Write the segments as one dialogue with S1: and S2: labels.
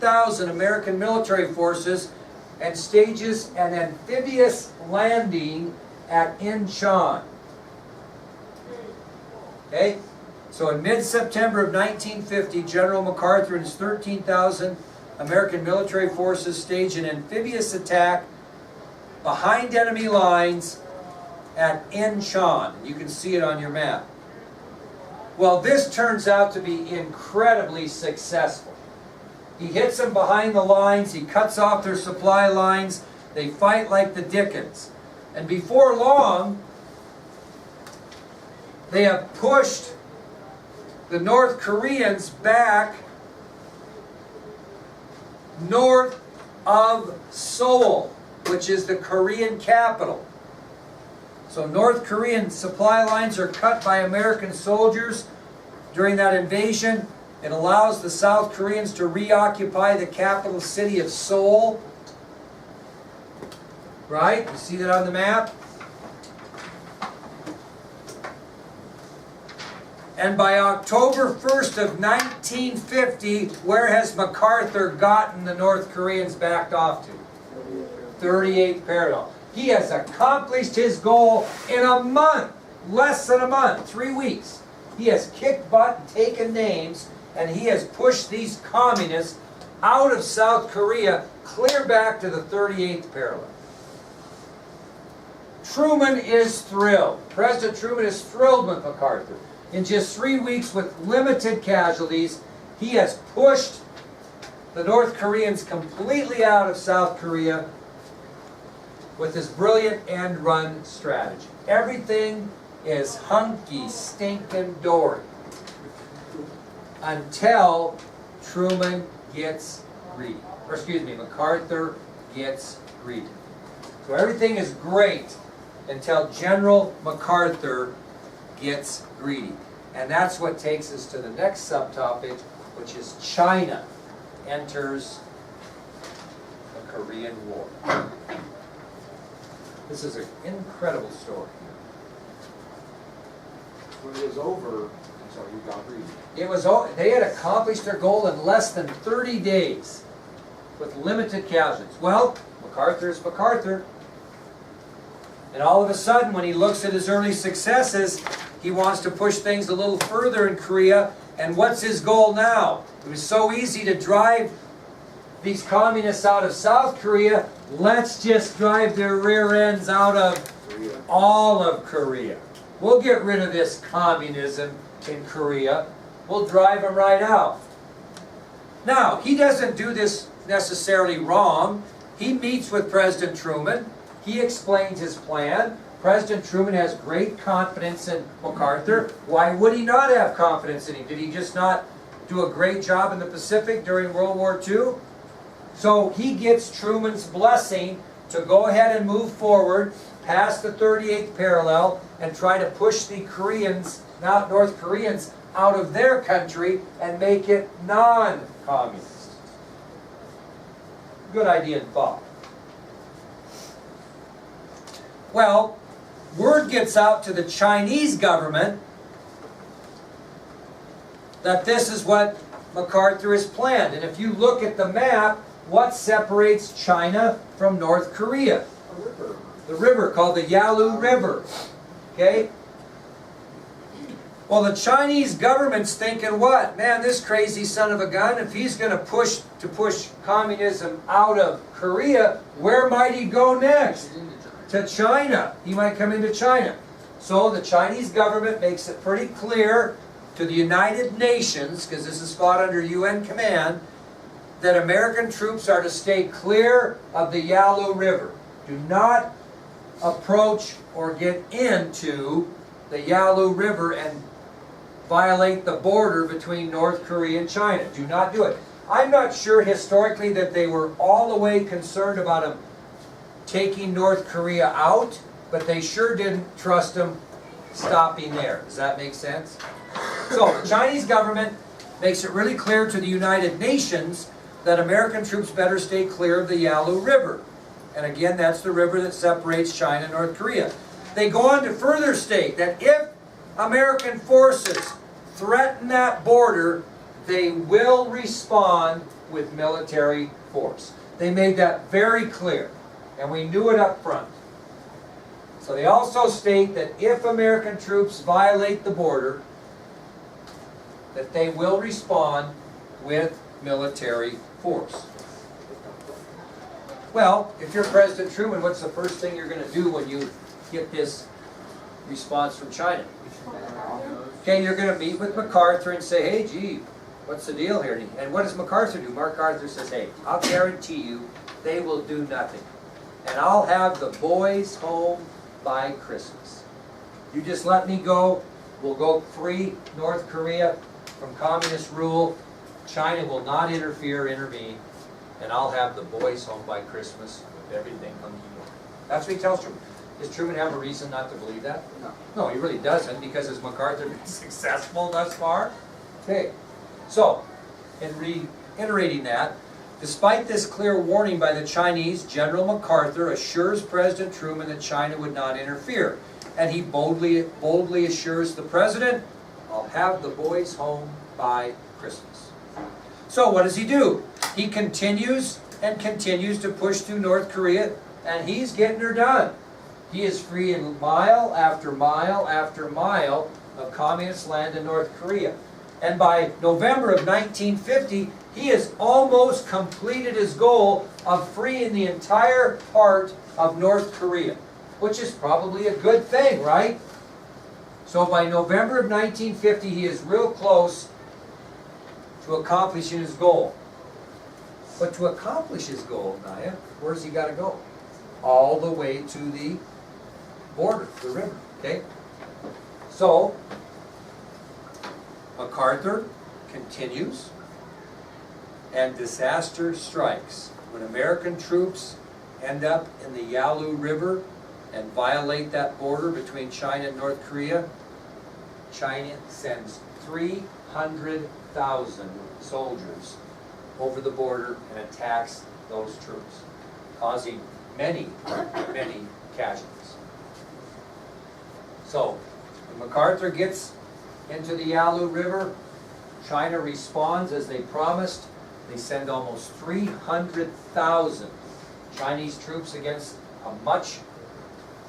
S1: 13,000 American military forces and stages an amphibious landing at Incheon. Okay? So in mid-September of 1950, General MacArthur and his 13,000 American military forces staged an amphibious attack behind enemy lines at Incheon. You can see it on your map. Well, this turns out to be incredibly successful. He hits them behind the lines, he cuts off their supply lines, they fight like the dickens. And before long, they have pushed the North Koreans back north of Seoul, which is the Korean capital. So North Korean supply lines are cut by American soldiers during that invasion. It allows the South Koreans to reoccupy the capital city of Seoul. Right? You see that on the map? And by October 1st of 1950, where has MacArthur gotten the North Koreans backed off to? 38th parallel. He has accomplished his goal in a month, less than a month, 3 weeks. He has kicked butt and taken names, and he has pushed these communists out of South Korea, clear back to the 38th parallel. Truman is thrilled. President Truman is thrilled with MacArthur. In just 3 weeks, with limited casualties, he has pushed the North Koreans completely out of South Korea with his brilliant end-run strategy. Everything is hunky, stinking dory until Truman gets greedy. Or excuse me, MacArthur gets greedy. So everything is great until General MacArthur gets greedy. And that's what takes us to the next subtopic, which is China enters the Korean War. This is an incredible story.
S2: When it was over, so you got greedy.
S1: They had accomplished their goal in less than 30 days with limited casualties. Well, MacArthur is MacArthur. And all of a sudden, when he looks at his early successes, he wants to push things a little further in Korea. And what's his goal now? It was so easy to drive these communists out of South Korea. Let's just drive their rear ends out of all of Korea. We'll get rid of this communism in Korea. We'll drive them right out. Now, he doesn't do this necessarily wrong. He meets with President Truman. He explains his plan. President Truman has great confidence in MacArthur. Why would he not have confidence in him? Did he just not do a great job in the Pacific during World War II? So he gets Truman's blessing to go ahead and move forward past the 38th parallel and try to push the Koreans, not North Koreans, out of their country and make it non-communist. Good idea and thought. Well, word gets out to the Chinese government that this is what MacArthur has planned. And if you look at the map, what separates China from North Korea?
S2: A river.
S1: The river called the Yalu River. Okay? Well, the Chinese government's thinking, what? Man, this crazy son of a gun, if he's going to push communism out of Korea, where might he go next? To China. He might come into China. So the Chinese government makes it pretty clear to the United Nations, because this is fought under UN command, that American troops are to stay clear of the Yalu River. Do not approach or get into the Yalu River and violate the border between North Korea and China. Do not do it. I'm not sure historically that they were all the way concerned about them taking North Korea out, but they sure didn't trust them stopping there. Does that make sense? So the Chinese government makes it really clear to the United Nations that American troops better stay clear of the Yalu River. And again, that's the river that separates China and North Korea. They go on to further state that if American forces threaten that border, they will respond with military force. They made that very clear, and we knew it up front. So they also state that if American troops violate the border, that they will respond with military force. Well, if you're President Truman, what's the first thing you're going to do when you get this response from China? Okay, you're going to meet with MacArthur and say, hey, gee, what's the deal here? And what does MacArthur do? MacArthur says, hey, I'll guarantee you they will do nothing. And I'll have the boys home by Christmas. You just let me go. We'll go free North Korea from communist rule. China will not intervene. And I'll have the boys home by Christmas with everything hunky dory. That's what he tells Truman. Does Truman have a reason not to believe that?
S2: No.
S1: No, he really doesn't, because has MacArthur been successful thus far? Okay, so, in reiterating that, despite this clear warning by the Chinese, General MacArthur assures President Truman that China would not interfere. And he boldly assures the President, I'll have the boys home by Christmas. So what does he do? He continues and continues to push through North Korea, and he's getting her done. He is freeing mile after mile after mile of communist land in North Korea. And by November of 1950, he has almost completed his goal of freeing the entire part of North Korea, which is probably a good thing, right? So by November of 1950, he is real close to accomplishing his goal. But to accomplish his goal, Naya, where's he got to go? All the way to the border, the river, okay? So, MacArthur continues, and disaster strikes. When American troops end up in the Yalu River and violate that border between China and North Korea, China sends 300,000 soldiers over the border and attacks those troops, causing many, many casualties. So, when MacArthur gets into the Yalu River, China responds as they promised. They send almost 300,000 Chinese troops against a much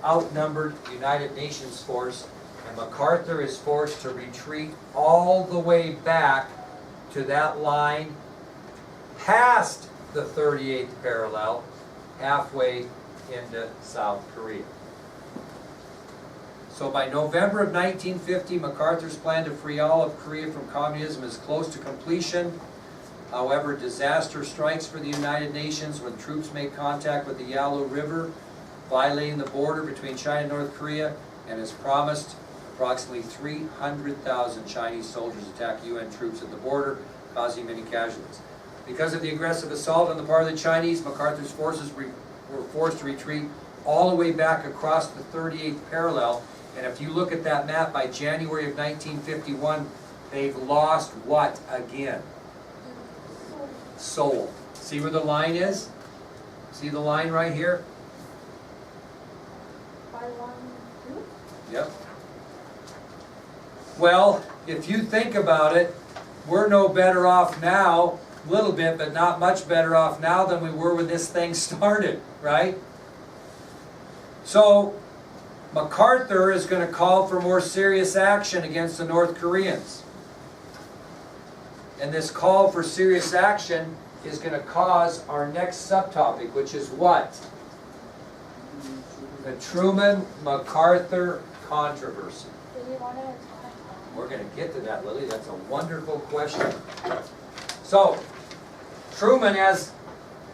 S1: outnumbered United Nations force, and MacArthur is forced to retreat all the way back to that line past the 38th parallel, halfway into South Korea. So by November of 1950, MacArthur's plan to free all of Korea from communism is close to completion. However, disaster strikes for the United Nations when troops make contact with the Yalu River, violating the border between China and North Korea, and as promised, approximately 300,000 Chinese soldiers attack UN troops at the border, causing many casualties. Because of the aggressive assault on the part of the Chinese, MacArthur's forces were forced to retreat all the way back across the 38th parallel. And if you look at that map, by January of 1951, they've lost what again? Seoul. See where the line is? See the line right here? Yep. Well, if you think about it, we're no better off now, a little bit, but not much better off now than we were when this thing started, right? So, MacArthur is going to call for more serious action against the North Koreans. And this call for serious action is going to cause our next subtopic, which is what? The Truman-MacArthur controversy. We're going to get to that, Lily. That's a wonderful question. So, Truman has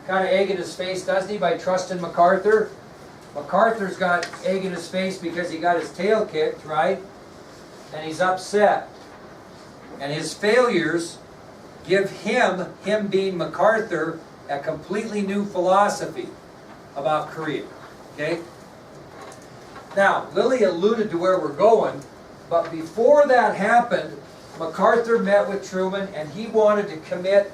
S1: kind of egg in his face, doesn't he, by trusting MacArthur? MacArthur's got egg in his face because he got his tail kicked, right? And he's upset. And his failures give him being MacArthur, a completely new philosophy about Korea. Okay? Now, Lily alluded to where we're going, but before that happened, MacArthur met with Truman and he wanted to commit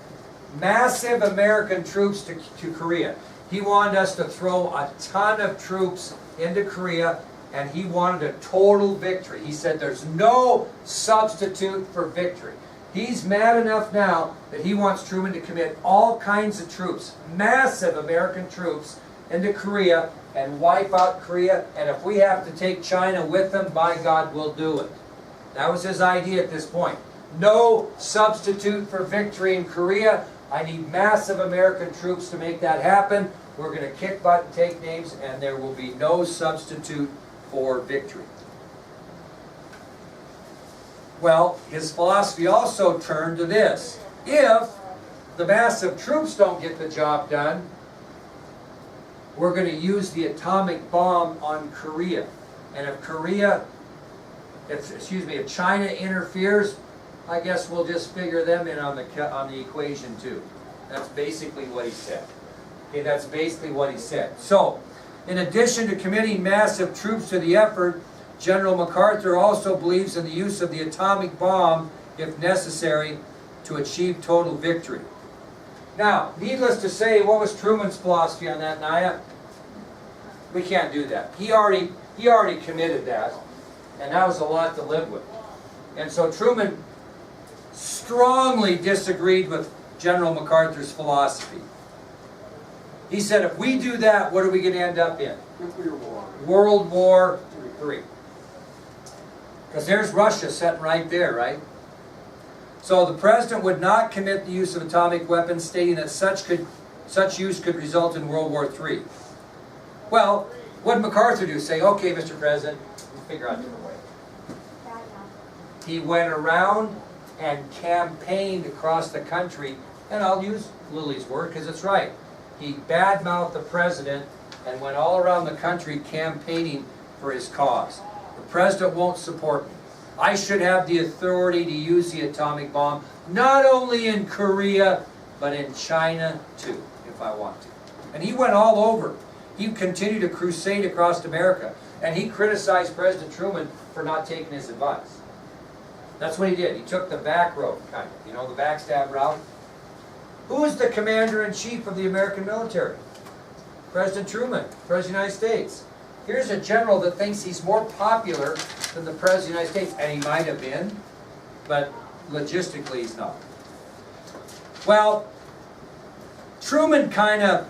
S1: massive American troops to Korea. He wanted us to throw a ton of troops into Korea, and he wanted a total victory. He said there's no substitute for victory. He's mad enough now that he wants Truman to commit all kinds of troops, massive American troops, into Korea and wipe out Korea. And if we have to take China with them, by God, we'll do it. That was his idea at this point. No substitute for victory in Korea. I need massive American troops to make that happen. We're going to kick butt and take names, and there will be no substitute for victory. Well, his philosophy also turned to this. If the massive troops don't get the job done, we're going to use the atomic bomb on Korea. And if China interferes, I guess we'll just figure them in on the equation too. That's basically what he said. Okay, that's basically what he said. So, in addition to committing massive troops to the effort, General MacArthur also believes in the use of the atomic bomb, if necessary, to achieve total victory. Now, needless to say, what was Truman's philosophy on that, Naya? We can't do that. He already committed that, and that was a lot to live with. And so Truman strongly disagreed with General MacArthur's philosophy. He said, if we do that, what are we going to end up in?
S2: Nuclear war.
S1: World War III. Because there's Russia sitting right there, right? So the president would not commit the use of atomic weapons, stating that such use could result in World War III. Well, what did MacArthur do? Say, okay, Mr. President, we'll figure out a different way. He went around and campaigned across the country, and I'll use Lily's word because it's right. He badmouthed the president and went all around the country campaigning for his cause. The president won't support me. I should have the authority to use the atomic bomb, not only in Korea, but in China too, if I want to. And he went all over. He continued to crusade across America, and he criticized President Truman for not taking his advice. That's what he did. He took the back road, kind of, you know, the backstab route. Who is the commander-in-chief of the American military? President Truman, President of the United States. Here's a general that thinks he's more popular than the President of the United States, and he might have been, but logistically he's not. Well, Truman kind of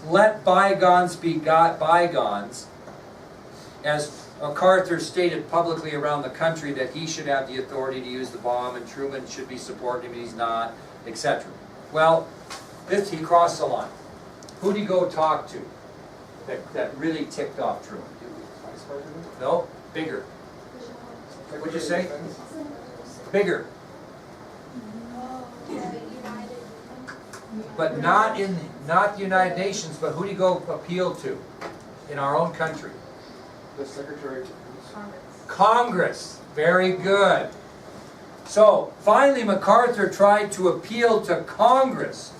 S1: let bygones be bygones, as MacArthur stated publicly around the country that he should have the authority to use the bomb and Truman should be supporting him and he's not, etc. Well, he crossed the line. Who did he go talk to that really ticked off Truman?
S2: Vice President?
S1: No, bigger. What'd you say? Bigger. But not the United Nations, but who do you go appeal to in our own country?
S2: The Secretary of
S1: Congress. Very good. So, finally Macarthur tried to appeal to Congress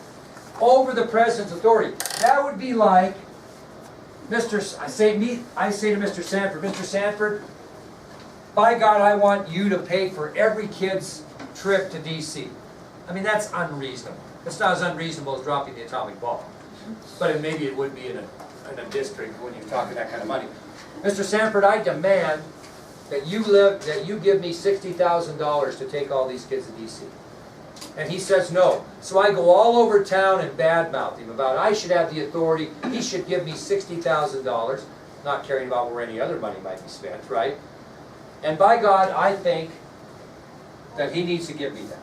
S1: over the President's authority. That would be like, I say to Mr. Sanford, Mr. Sanford, by God, I want you to pay for every kid's trip to D.C. I mean, that's unreasonable. It's not as unreasonable as dropping the atomic bomb. But maybe it would be in a district when you're talking that kind of money. Mr. Sanford, I demand that you give me $60,000 to take all these kids to D.C. And he says no. So I go all over town and badmouth him about I should have the authority, he should give me $60,000, not caring about where any other money might be spent, right? And by God, I think that he needs to give me that.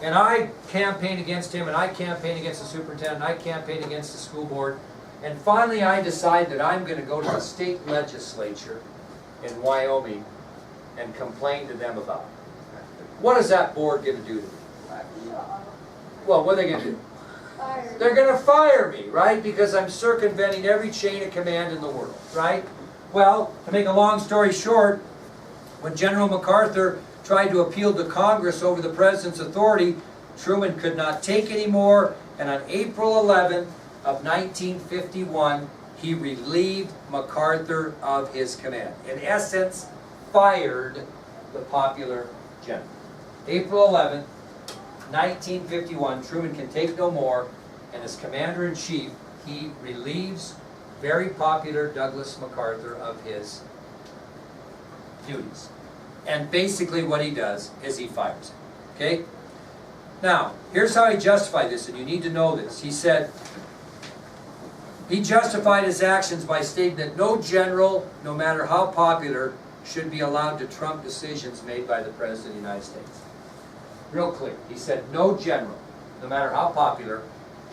S1: And I campaign against him, and I campaign against the superintendent, and I campaign against the school board. And finally I decide that I'm going to go to the state legislature in Wyoming and complain to them about it. What is that board going to do to me? Well, what are they going to do? They're going to fire me, right? Because I'm circumventing every chain of command in the world, right? Well, to make a long story short, when General MacArthur tried to appeal to Congress over the President's authority, Truman could not take anymore, and on April 11th of 1951, he relieved MacArthur of his command. In essence, fired the popular general. April 11th, 1951, Truman can take no more, and as Commander-in-Chief, he relieves very popular Douglas MacArthur of his duties. And basically what he does is he fires him. Okay? Now, here's how he justified this, and you need to know this. He said, he justified his actions by stating that no general, no matter how popular, should be allowed to trump decisions made by the President of the United States. Real clear. He said no general, no matter how popular,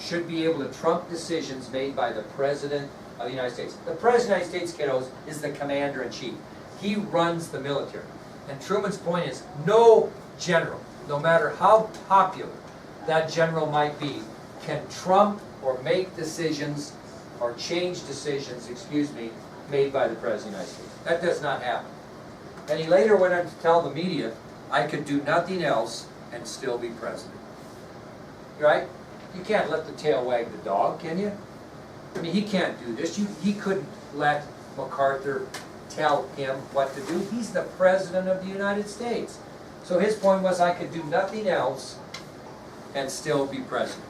S1: should be able to trump decisions made by the President of the United States. The President of the United States, kiddos, is the commander-in-chief. He runs the military. And Truman's point is, no general, no matter how popular that general might be, can trump or make decisions or change decisions, made by the President of the United States. That does not happen. And he later went on to tell the media, I could do nothing else and still be president. Right? You can't let the tail wag the dog, can you? I mean, he can't do this. He couldn't let MacArthur tell him what to do. He's the President of the United States. So his point was, I could do nothing else and still be president.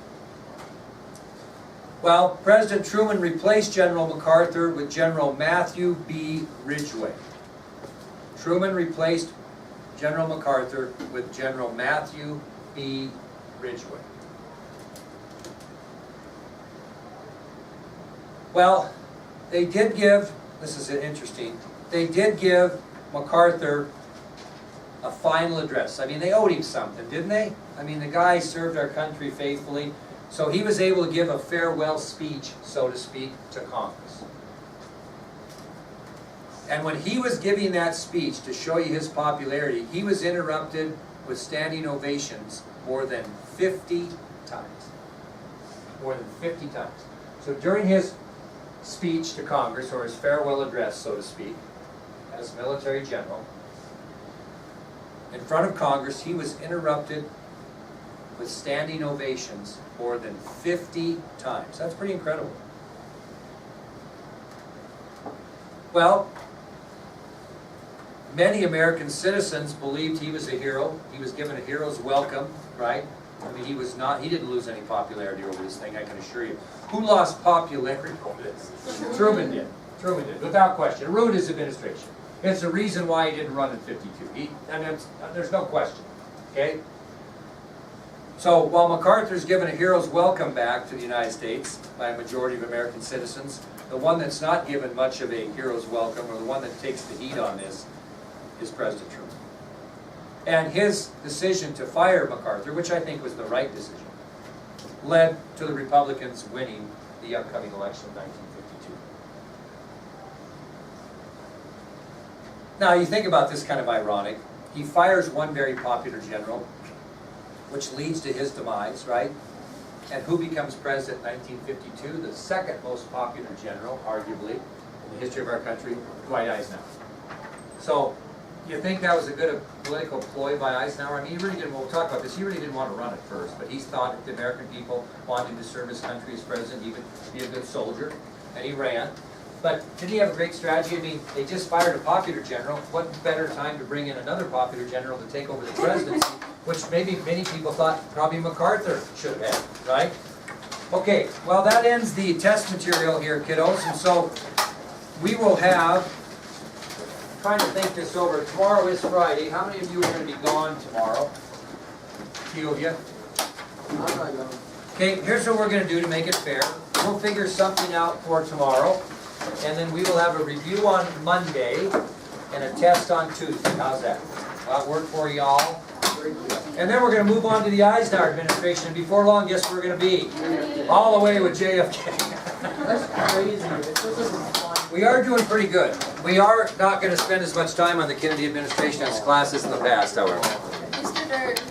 S1: Well, President Truman replaced General MacArthur with General Matthew B. Ridgway. Truman replaced General MacArthur with General Matthew B. Ridgway. Well, they did give, this is interesting, they did give MacArthur a final address. I mean, they owed him something, didn't they? I mean, the guy served our country faithfully, so he was able to give a farewell speech, so to speak, to Congress. And when he was giving that speech, to show you his popularity, he was interrupted with standing ovations more than 50 times. More than 50 times. So during his speech to Congress, or his farewell address, so to speak, as military general, in front of Congress, he was interrupted with standing ovations more than 50 times. That's pretty incredible. Well, many American citizens believed he was a hero. He was given a hero's welcome, right? I mean, he didn't lose any popularity over this thing, I can assure you. Who lost popularity over this? Truman did. Truman did, without question. It ruined his administration. It's the reason why he didn't run in 52. There's no question, okay? So while MacArthur's given a hero's welcome back to the United States by a majority of American citizens, the one that's not given much of a hero's welcome, or the one that takes the heat on this, is President Truman. And his decision to fire MacArthur, which I think was the right decision, led to the Republicans winning the upcoming election of 1952. Now, you think about this, kind of ironic. He fires one very popular general, which leads to his demise, right? And who becomes president in 1952? The second most popular general, arguably, in the history of our country, Dwight Eisenhower. So, you think that was a good political ploy by Eisenhower? I mean, he really didn't, we'll talk about this, he really didn't want to run at first, but he thought if the American people wanted him to serve his country as president, he would be a good soldier, and he ran. But didn't he have a great strategy? I mean, they just fired a popular general. What better time to bring in another popular general to take over the presidency, which maybe many people thought probably MacArthur should have had, right? Okay, well that ends the test material here, kiddos, and so we will have, trying to think this over, tomorrow is Friday. How many of you are going to be gone tomorrow? A few of you.
S2: I'm not going.
S1: Okay, here's what we're going to do to make it fair. We'll figure something out for tomorrow, and then we will have a review on Monday and a test on Tuesday. How's that? Will that work for y'all? And then we're going to move on to the Eisenhower administration, and before long, guess where we're going to be? All the way with JFK.
S2: That's crazy. This is fun.
S1: We are doing pretty good. We are not going to spend as much time on the Kennedy administration as classes in the past, however.
S3: Mr. Dirt.